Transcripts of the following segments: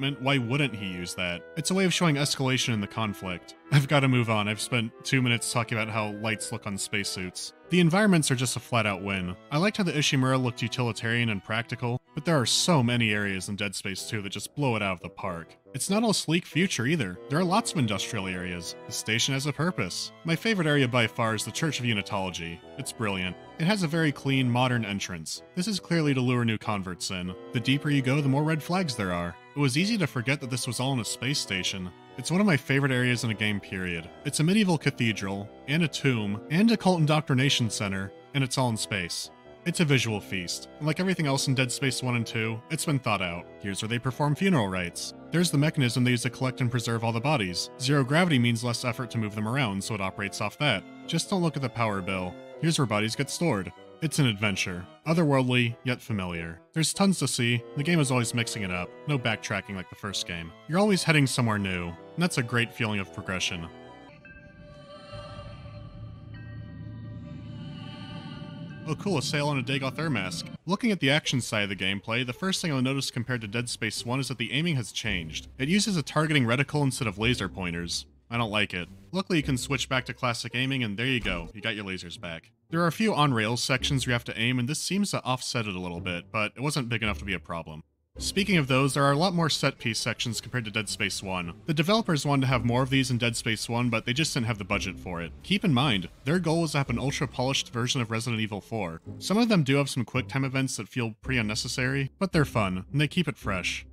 equipment, why wouldn't he use that? It's a way of showing escalation in the conflict. I've got to move on. I've spent 2 minutes talking about how lights look on spacesuits. The environments are just a flat-out win. I liked how the Ishimura looked utilitarian and practical, but there are so many areas in Dead Space 2 that just blow it out of the park. It's not all sleek future either. There are lots of industrial areas. The station has a purpose. My favorite area by far is the Church of Unitology. It's brilliant. It has a very clean, modern entrance. This is clearly to lure new converts in. The deeper you go, the more red flags there are. It was easy to forget that this was all in a space station. It's one of my favorite areas in a game, period. It's a medieval cathedral, and a tomb, and a cult indoctrination center, and it's all in space. It's a visual feast, and like everything else in Dead Space 1 and 2, it's been thought out. Here's where they perform funeral rites. There's the mechanism they use to collect and preserve all the bodies. Zero gravity means less effort to move them around, so it operates off that. Just don't look at the power bill. Here's where bodies get stored. It's an adventure. Otherworldly, yet familiar. There's tons to see. The game is always mixing it up. No backtracking like the first game. You're always heading somewhere new, and that's a great feeling of progression. Oh cool, a sail on a Dagoth air mask. Looking at the action side of the gameplay, the first thing I'll notice compared to Dead Space 1 is that the aiming has changed. It uses a targeting reticle instead of laser pointers. I don't like it. Luckily you can switch back to classic aiming and there you go, you got your lasers back. There are a few on-rails sections where you have to aim and this seems to offset it a little bit, but it wasn't big enough to be a problem. Speaking of those, there are a lot more set-piece sections compared to Dead Space 1. The developers wanted to have more of these in Dead Space 1, but they just didn't have the budget for it. Keep in mind, their goal was to have an ultra-polished version of Resident Evil 4. Some of them do have some quick-time events that feel pretty unnecessary, but they're fun, and they keep it fresh.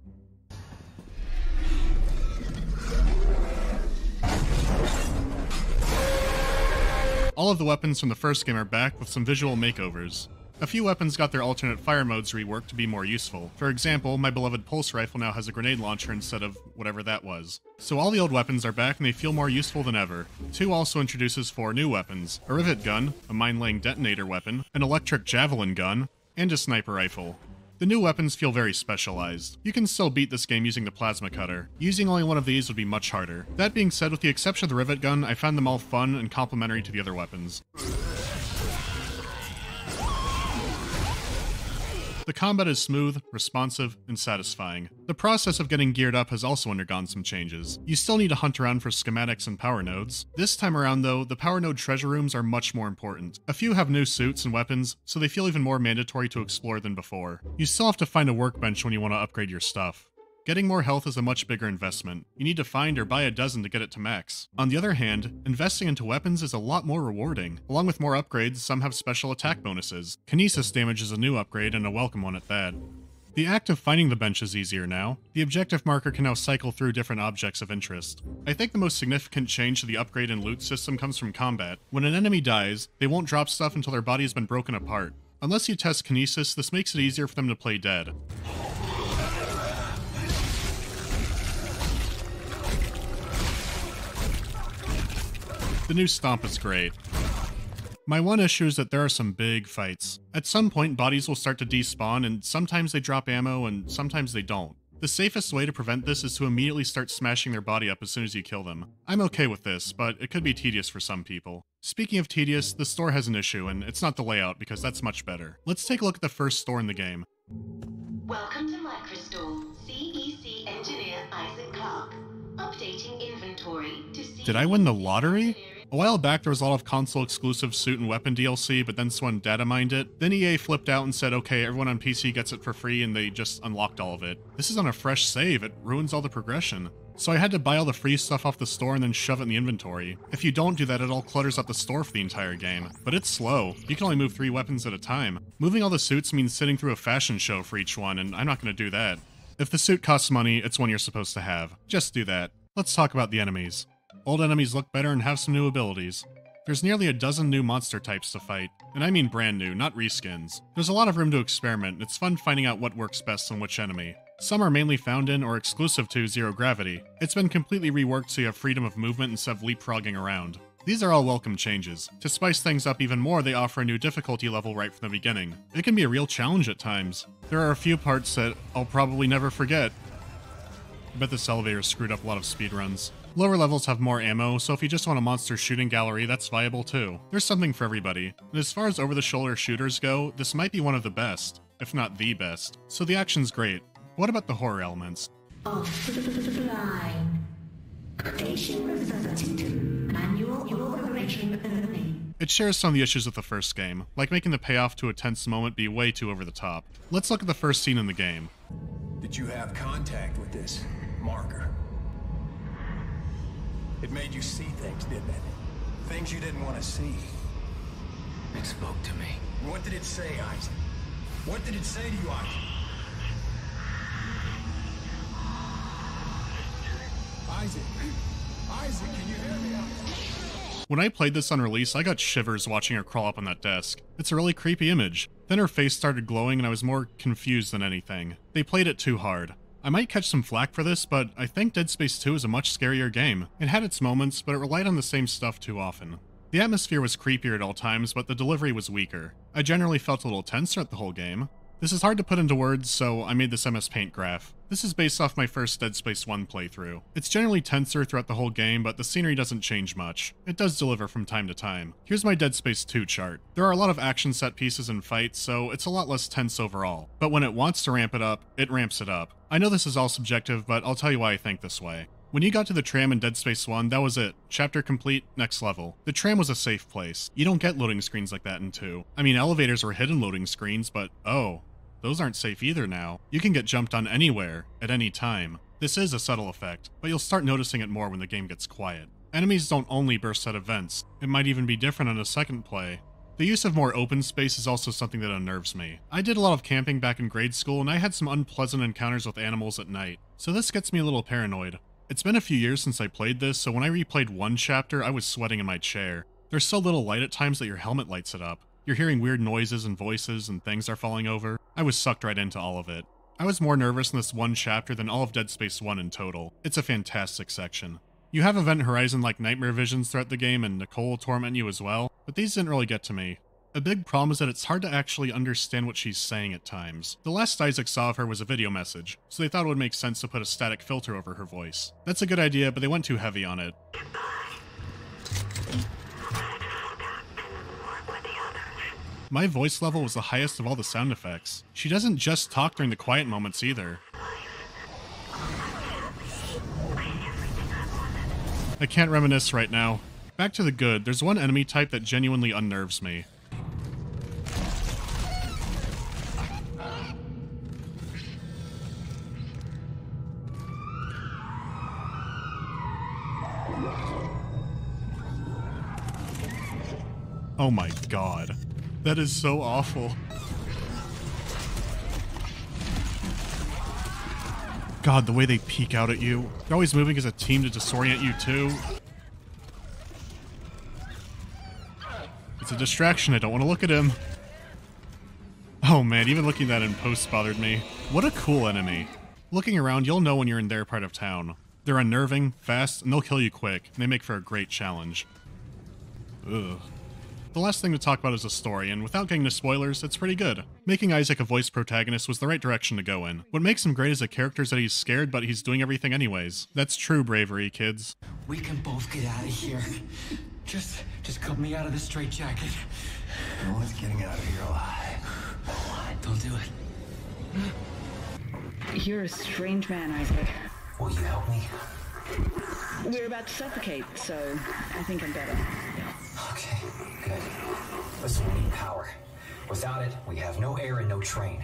All of the weapons from the first game are back with some visual makeovers. A few weapons got their alternate fire modes reworked to be more useful. For example, my beloved pulse rifle now has a grenade launcher instead of whatever that was. So all the old weapons are back and they feel more useful than ever. 2 also introduces 4 new weapons: a rivet gun, a mine-laying detonator weapon, an electric javelin gun, and a sniper rifle. The new weapons feel very specialized. You can still beat this game using the plasma cutter. Using only one of these would be much harder. That being said, with the exception of the rivet gun, I found them all fun and complementary to the other weapons. The combat is smooth, responsive, and satisfying. The process of getting geared up has also undergone some changes. You still need to hunt around for schematics and power nodes. This time around though, the power node treasure rooms are much more important. A few have new suits and weapons, so they feel even more mandatory to explore than before. You still have to find a workbench when you want to upgrade your stuff. Getting more health is a much bigger investment. You need to find or buy a dozen to get it to max. On the other hand, investing into weapons is a lot more rewarding. Along with more upgrades, some have special attack bonuses. Kinesis damage is a new upgrade and a welcome one at that. The act of finding the bench is easier now. The objective marker can now cycle through different objects of interest. I think the most significant change to the upgrade and loot system comes from combat. When an enemy dies, they won't drop stuff until their body has been broken apart. Unless you test Kinesis, this makes it easier for them to play dead. The new stomp is great. My one issue is that there are some big fights. At some point, bodies will start to despawn, and sometimes they drop ammo, and sometimes they don't. The safest way to prevent this is to immediately start smashing their body up as soon as you kill them. I'm okay with this, but it could be tedious for some people. Speaking of tedious, the store has an issue, and it's not the layout, because that's much better. Let's take a look at the first store in the game. Welcome to Microstore, CEC engineer Isaac Clarke. Updating inventory to see. Did I win the lottery? A while back there was a lot of console-exclusive suit and weapon DLC, but then someone data mined it. Then EA flipped out and said, okay, everyone on PC gets it for free, and they just unlocked all of it. This is on a fresh save, it ruins all the progression. So I had to buy all the free stuff off the store and then shove it in the inventory. If you don't do that, it all clutters up the store for the entire game. But it's slow. You can only move 3 weapons at a time. Moving all the suits means sitting through a fashion show for each one, and I'm not going to do that. If the suit costs money, it's one you're supposed to have. Just do that. Let's talk about the enemies. Old enemies look better and have some new abilities. There's nearly a dozen new monster types to fight, and I mean brand new, not reskins. There's a lot of room to experiment, and it's fun finding out what works best on which enemy. Some are mainly found in or exclusive to Zero Gravity. It's been completely reworked so you have freedom of movement instead of leapfrogging around. These are all welcome changes. To spice things up even more, they offer a new difficulty level right from the beginning. It can be a real challenge at times. There are a few parts that I'll probably never forget. I bet this elevator screwed up a lot of speedruns. Lower levels have more ammo, so if you just want a monster shooting gallery, that's viable too. There's something for everybody. And as far as over-the-shoulder shooters go, this might be one of the best, if not the best. So the action's great. What about the horror elements? Offline. Station reverted. Manual operation only. It shares some of the issues with the first game, like making the payoff to a tense moment be way too over the top. Let's look at the first scene in the game. Did you have contact with this marker? It made you see things, didn't it? Things you didn't want to see. It spoke to me. What did it say, Isaac? What did it say to you, Isaac? Isaac? Isaac, can you hear me? When I played this on release, I got shivers watching her crawl up on that desk. It's a really creepy image. Then her face started glowing and I was more confused than anything. They played it too hard. I might catch some flack for this, but I think Dead Space 2 is a much scarier game. It had its moments, but it relied on the same stuff too often. The atmosphere was creepier at all times, but the delivery was weaker. I generally felt a little tense throughout the whole game. This is hard to put into words, so I made this MS Paint graph. This is based off my first Dead Space 1 playthrough. It's generally tenser throughout the whole game, but the scenery doesn't change much. It does deliver from time to time. Here's my Dead Space 2 chart. There are a lot of action set pieces and fights, so it's a lot less tense overall. But when it wants to ramp it up, it ramps it up. I know this is all subjective, but I'll tell you why I think this way. When you got to the tram in Dead Space 1, that was it. Chapter complete, next level. The tram was a safe place. You don't get loading screens like that in 2. I mean, elevators were hidden loading screens, but oh, those aren't safe either now. You can get jumped on anywhere, at any time. This is a subtle effect, but you'll start noticing it more when the game gets quiet. Enemies don't only burst at events. It might even be different on a second play. The use of more open space is also something that unnerves me. I did a lot of camping back in grade school, and I had some unpleasant encounters with animals at night, so this gets me a little paranoid. It's been a few years since I played this, so when I replayed one chapter, I was sweating in my chair. There's so little light at times that your helmet lights it up. You're hearing weird noises and voices, and things are falling over. I was sucked right into all of it. I was more nervous in this one chapter than all of Dead Space 1 in total. It's a fantastic section. You have Event Horizon like nightmare visions throughout the game, and Nicole will torment you as well, but these didn't really get to me. A big problem is that it's hard to actually understand what she's saying at times. The last Isaac saw of her was a video message, so they thought it would make sense to put a static filter over her voice. That's a good idea, but they went too heavy on it. My voice level was the highest of all the sound effects. She doesn't just talk during the quiet moments either. I can't reminisce right now. Back to the good, there's one enemy type that genuinely unnerves me. Oh my god. That is so awful. God, the way they peek out at you. They're always moving as a team to disorient you too. It's a distraction, I don't want to look at him. Oh man, even looking at that in post bothered me. What a cool enemy. Looking around, you'll know when you're in their part of town. They're unnerving, fast, and they'll kill you quick, and they make for a great challenge. Ugh. The last thing to talk about is the story, and without getting to spoilers, it's pretty good. Making Isaac a voice protagonist was the right direction to go in. What makes him great as a character is that he's scared, but he's doing everything anyways. That's true bravery, kids. We can both get out of here. Just cut me out of the straitjacket. No one's getting out of here alive. Don't do it. You're a strange man, Isaac. Will you help me? We're about to suffocate, so I think I'm better. Okay, good. Listen, we need power. Without it, we have no air and no train.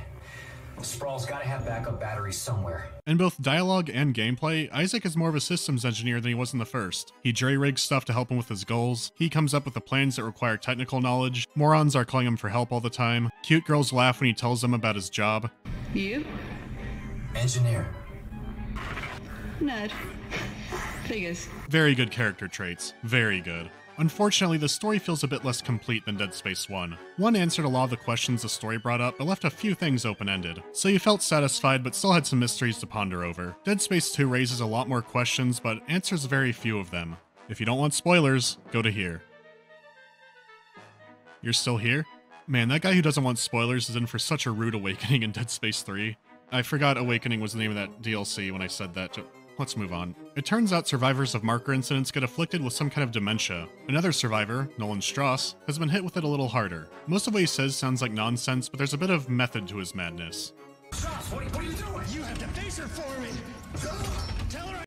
Sprawl's gotta have backup batteries somewhere. In both dialogue and gameplay, Isaac is more of a systems engineer than he was in the first. He jury-rigs stuff to help him with his goals, he comes up with the plans that require technical knowledge, morons are calling him for help all the time, cute girls laugh when he tells them about his job. You? Engineer. Nerd. Figures. Very good character traits. Very good. Unfortunately, the story feels a bit less complete than Dead Space 1. 1 answered a lot of the questions the story brought up, but left a few things open-ended. So you felt satisfied, but still had some mysteries to ponder over. Dead Space 2 raises a lot more questions, but answers very few of them. If you don't want spoilers, go to here. You're still here? Man, that guy who doesn't want spoilers is in for such a rude awakening in Dead Space 3. I forgot Awakening was the name of that DLC when I said that. Let's move on. It turns out survivors of marker incidents get afflicted with some kind of dementia. Another survivor, Nolan Strauss, has been hit with it a little harder. Most of what he says sounds like nonsense, but there's a bit of method to his madness. Strauss, what are you doing? You have the phaser for me! Ah!